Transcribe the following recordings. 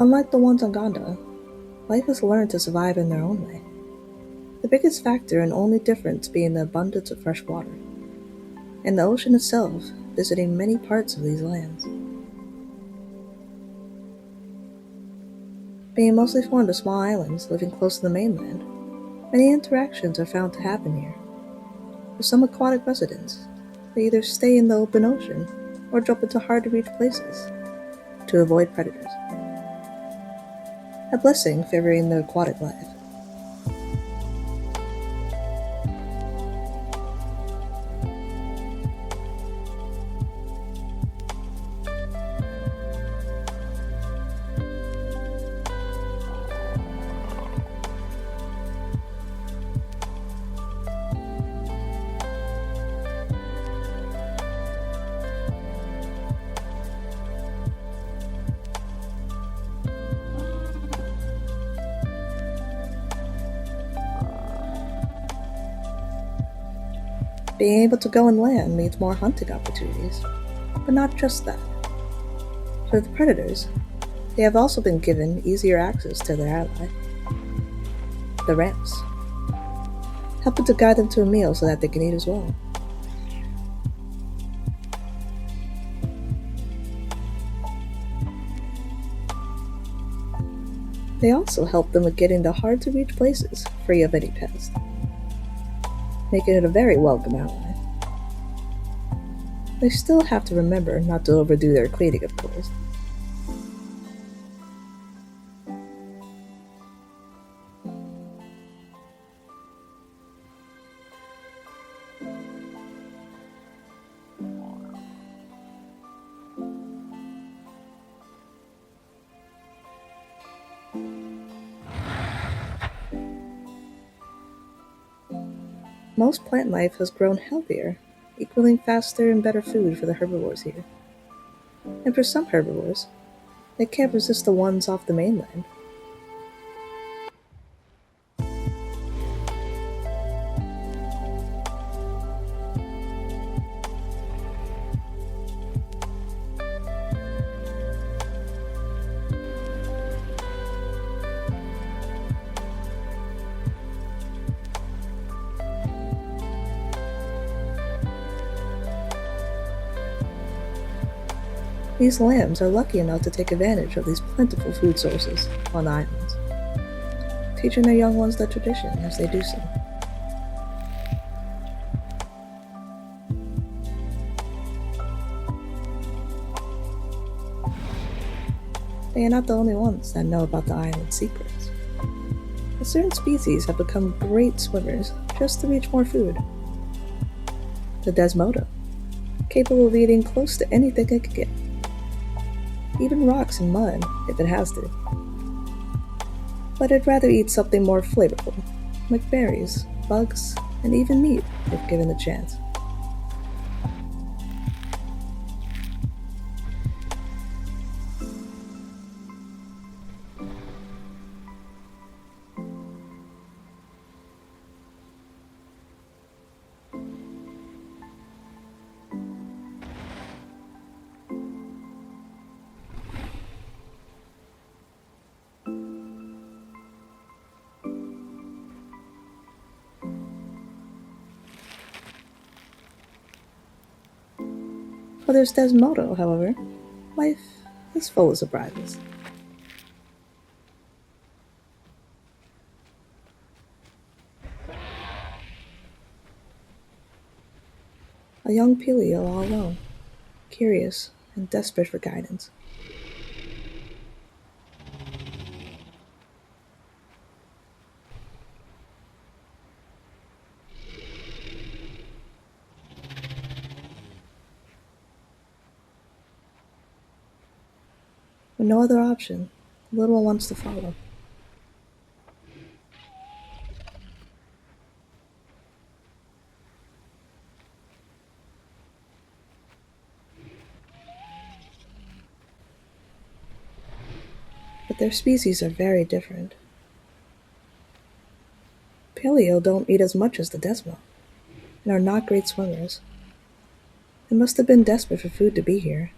Unlike the ones on Gonda, life has learned to survive in their own way, the biggest factor and only difference being the abundance of fresh water, and the ocean itself visiting many parts of these lands. Being mostly formed of small islands living close to the mainland, many interactions are found to happen here. For some aquatic residents, they either stay in the open ocean or jump into hard-to-reach places to avoid predators, a blessing favoring the aquatic life. Being able to go and land means more hunting opportunities, but not just that. For the predators, they have also been given easier access to their ally, the Rhamphs, helping to guide them to a meal so that they can eat as well. They also help them with getting to hard-to-reach places free of any pest, making it a very welcome ally. They still have to remember not to overdo their cleaning, of course. Most plant life has grown healthier, equaling faster and better food for the herbivores here. And for some herbivores, they can't resist the ones off the mainland. These lambs are lucky enough to take advantage of these plentiful food sources on the islands, teaching their young ones the tradition as they do so. They are not the only ones that know about the island's secrets. But certain species have become great swimmers just to reach more food. The desmato, capable of eating close to anything it can get, even rocks and mud if it has to. But I'd rather eat something more flavorful, like berries, bugs, and even meat if given the chance. For there's Desmodo, however, life is full of surprises. A young Pelio all alone, curious and desperate for guidance. With no other option, the little one wants to follow. But their species are very different. Pelio don't eat as much as the Desmo, and are not great swimmers. They must have been desperate for food to be here.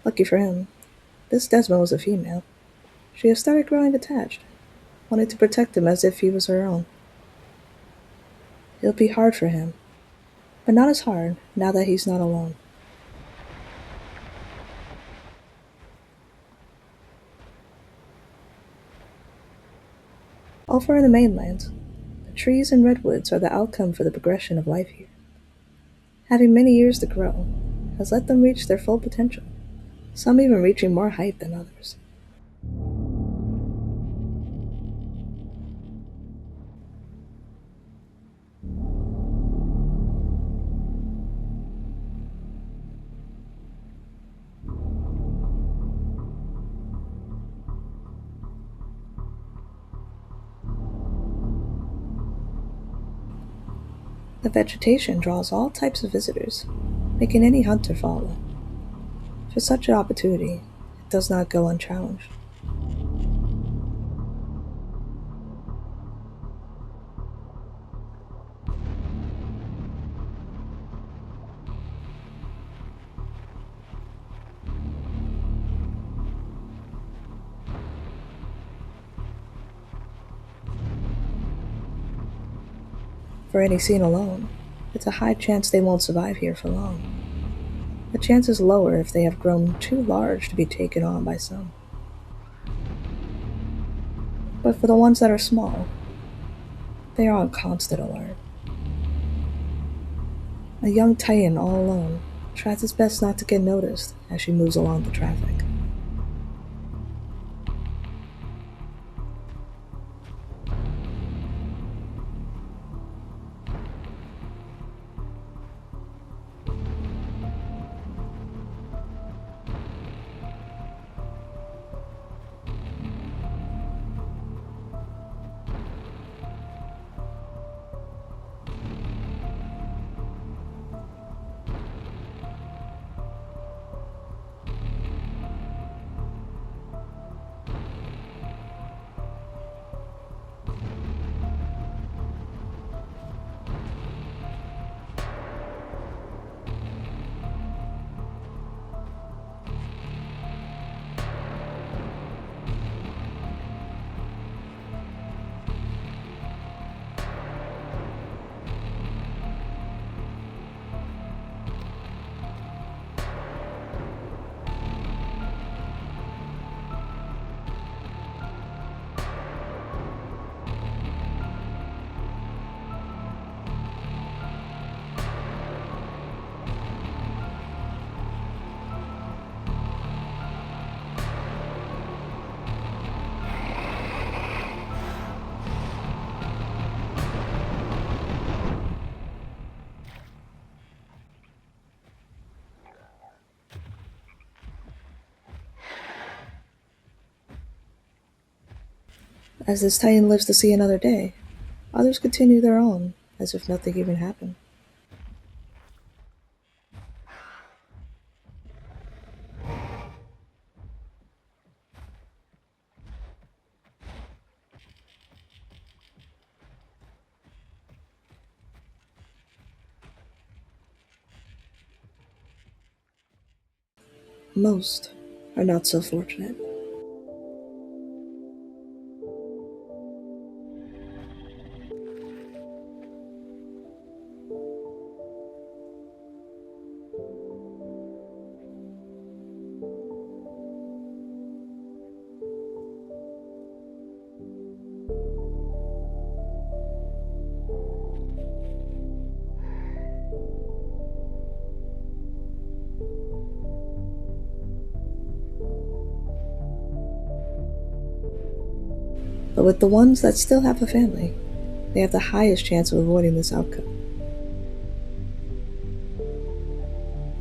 Lucky for him, this Desmo was a female. She had started growing attached, wanting to protect him as if he was her own. It'll be hard for him, but not as hard now that he's not alone. Over in the mainland, the trees and redwoods are the outcome for the progression of life here. Having many years to grow has let them reach their full potential, some even reaching more height than others. The vegetation draws all types of visitors, making any hunter follow. For such an opportunity, it does not go unchallenged. For any seen alone, it's a high chance they won't survive here for long. The chance is lower if they have grown too large to be taken on by some. But for the ones that are small, they are on constant alert. A young Titan all alone tries its best not to get noticed as she moves along the traffic. As this Titan lives to see another day, others continue their own, as if nothing even happened. Most are not so fortunate. But with the ones that still have a family, they have the highest chance of avoiding this outcome.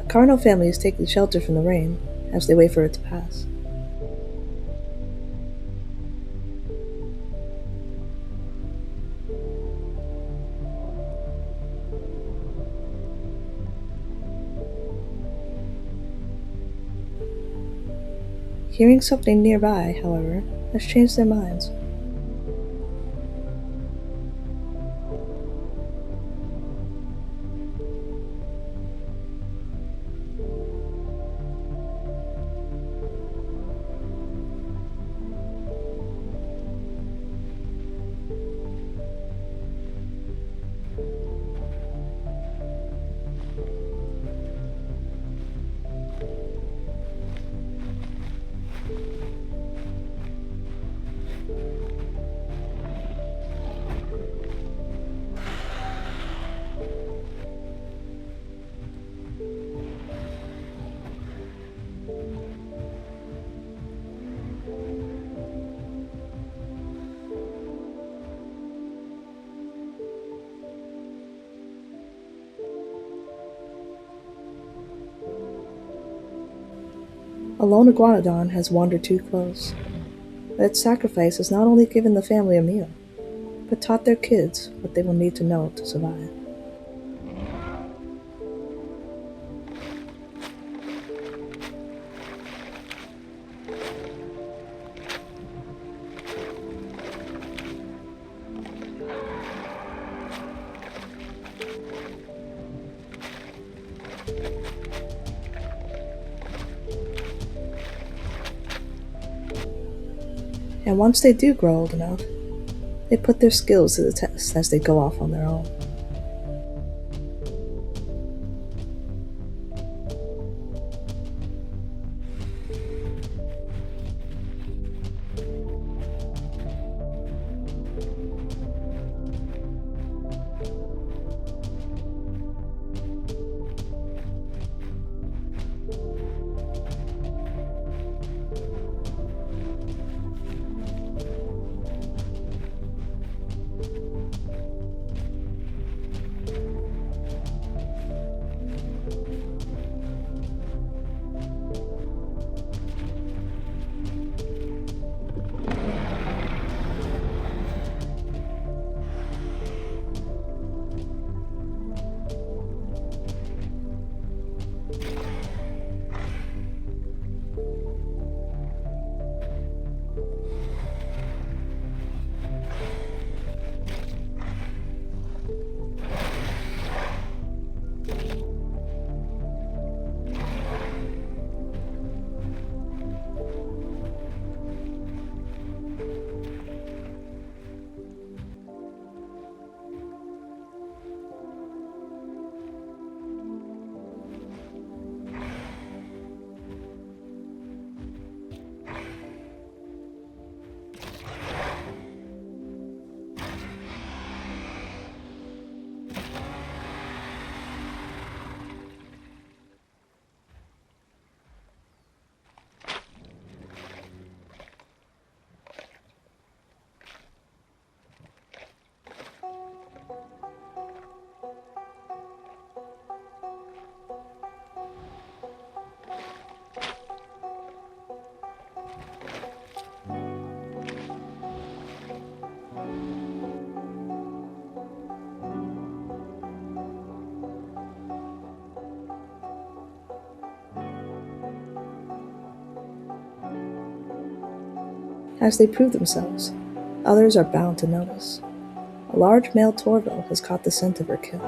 A carno family is taking shelter from the rain as they wait for it to pass. Hearing something nearby, however, has changed their minds. A lone iguanodon has wandered too close. Its sacrifice has not only given the family a meal, but taught their kids what they will need to know to survive. And once they do grow old enough, they put their skills to the test as they go off on their own. As they prove themselves, others are bound to notice. A large male torvo has caught the scent of her kill.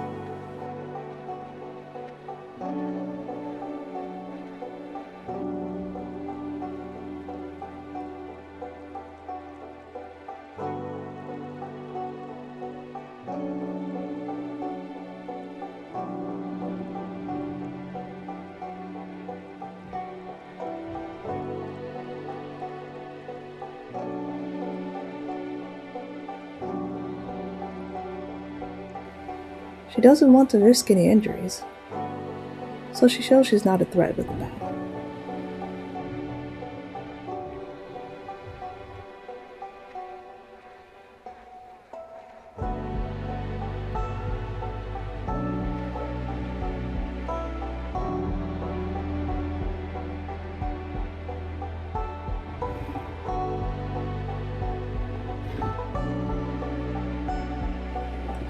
She doesn't want to risk any injuries, so she shows she's not a threat with the bat.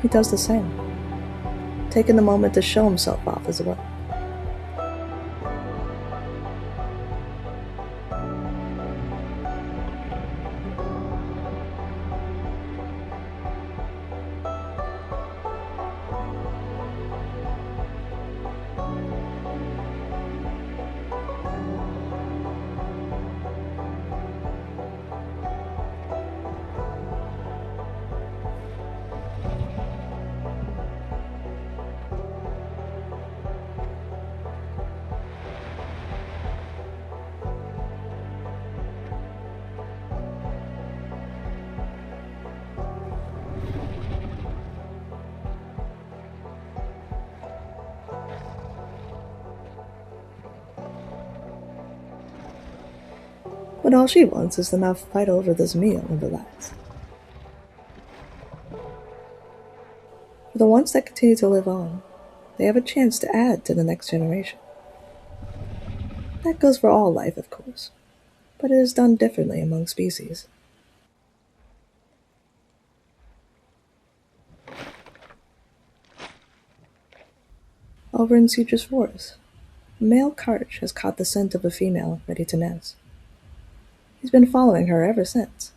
He does the same, taking the moment to show himself off as well. But all she wants is to not fight over this meal and relax. For the ones that continue to live on, they have a chance to add to the next generation. That goes for all life, of course, but it is done differently among species. Over in Citrus Forest, a male carch has caught the scent of a female ready to nest. He's been following her ever since,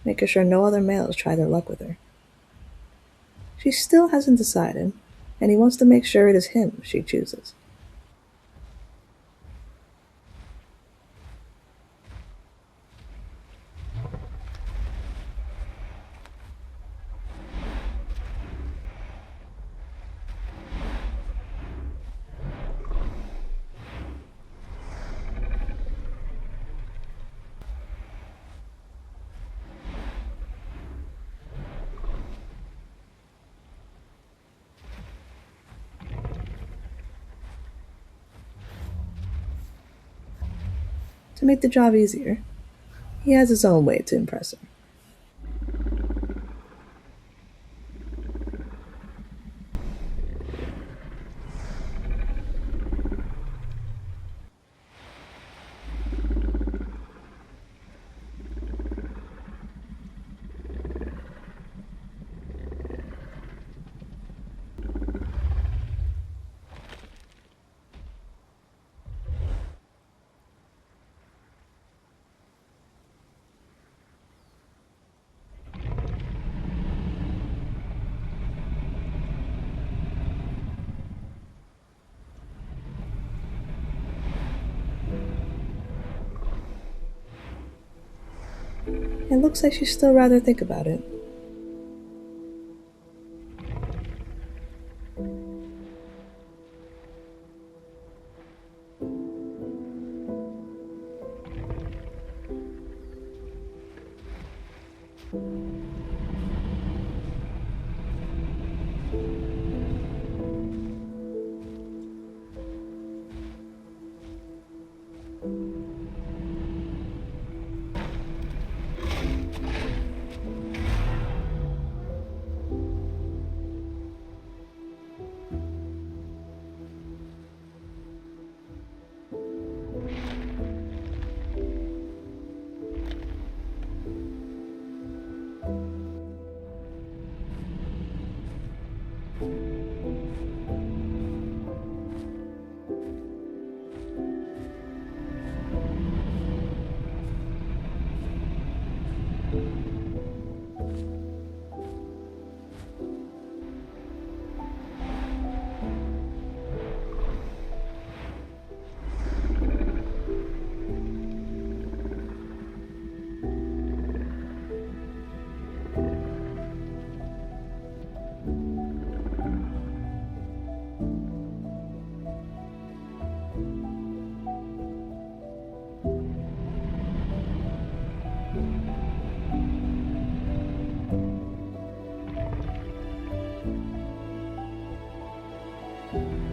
making sure no other males try their luck with her. She still hasn't decided, and he wants to make sure it is him she chooses. To make the job easier, he has his own way to impress her. It looks like she'd still rather think about it.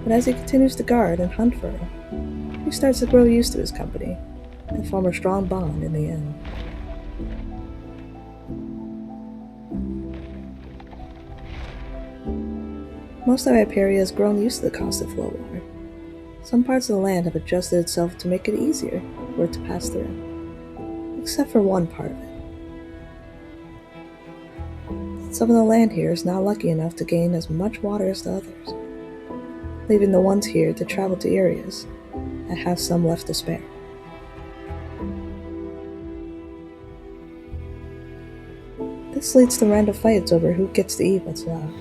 But as he continues to guard and hunt for her, he starts to grow used to his company and form a strong bond in the end. Most of Hyperia has grown used to the constant flow of water. Some parts of the land have adjusted itself to make it easier for it to pass through, except for one part of it. Some of the land here is not lucky enough to gain as much water as the others, leaving the ones here to travel to areas that have some left to spare. This leads to random fights over who gets to eat what's left.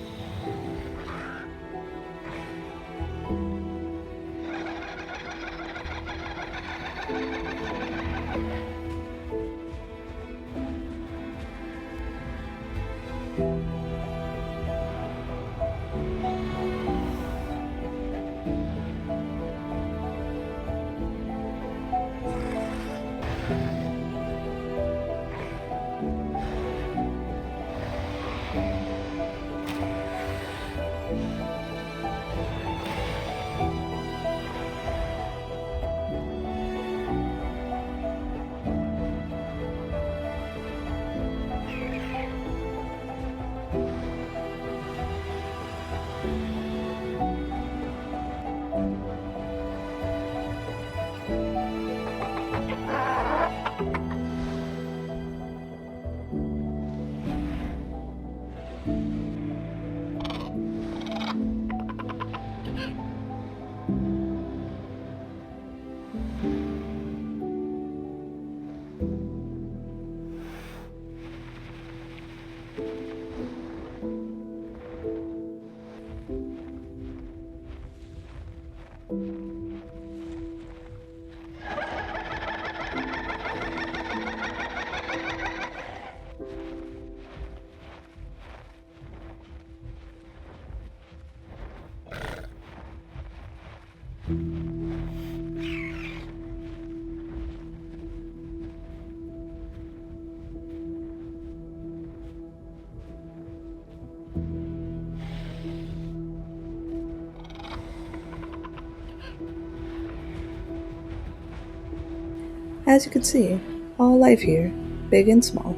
As you can see, all life here, big and small,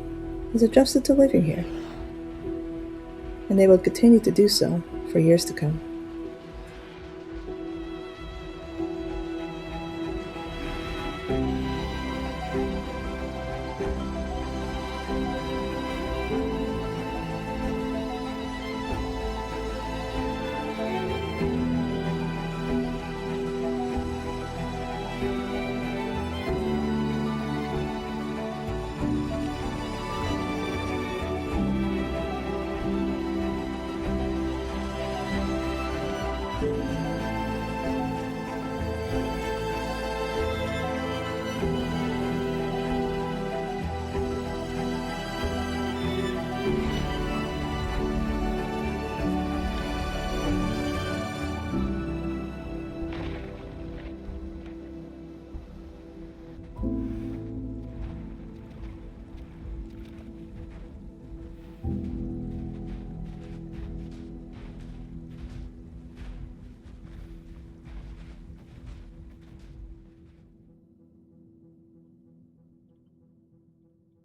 is adjusted to living here, and they will continue to do so for years to come.